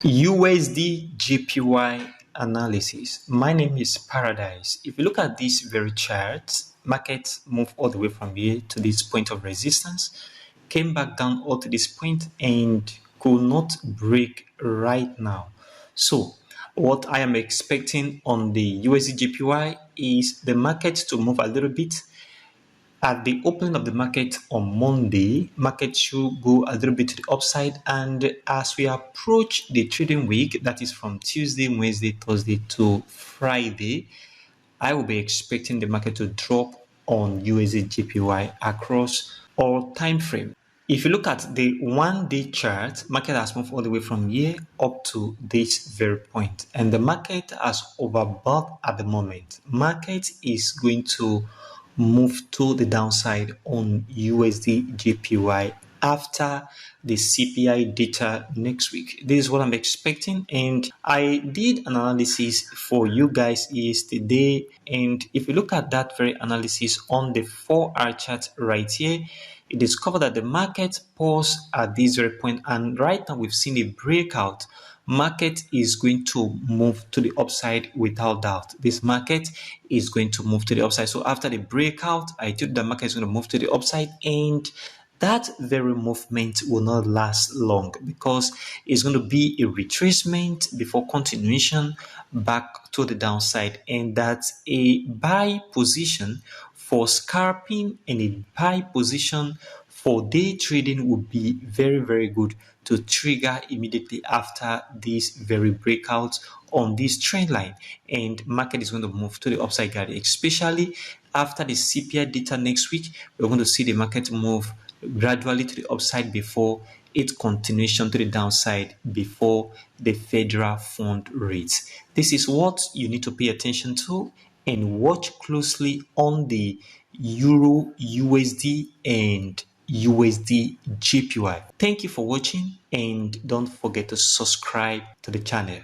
USDJPY analysis. My name is Paradise. If you look at this very chart, markets move all the way from here to this point of resistance, came back down all to this point and could not break right now. So what I am expecting on the USDJPY is the market to move a little bit. At the opening of the market on Monday, market should go a little bit to the upside, and as we approach the trading week, that is from Tuesday, Wednesday, Thursday to Friday, I will be expecting the market to drop on USDJPY across all time frame. If you look at the one-day chart, market has moved all the way from here up to this very point, and the market has overbought at the moment. Market is going to move to the downside on USDJPY after the CPI data next week. This is what I'm expecting, and I did an analysis for you guys yesterday, and if you look at that very analysis on the 4-hour chart right here, it discovered that the market paused at this very point, and right now we've seen a breakout. Market is going to move to the upside without doubt. This market is going to move to the upside. So after the breakout, I told the market is going to move to the upside, and that very movement will not last long because it's going to be a retracement before continuation back to the downside, and that's a buy position for scalping and a buy position for day trading would be very, very good to trigger immediately after this very breakout on this trend line, and market is going to move to the upside guard, especially after the CPI data next week. We're going to see the market move gradually to the upside before its continuation to the downside before the federal fund rates. This is what you need to pay attention to and watch closely on the Euro USD and USDJPY. Thank you for watching, and don't forget to subscribe to the channel.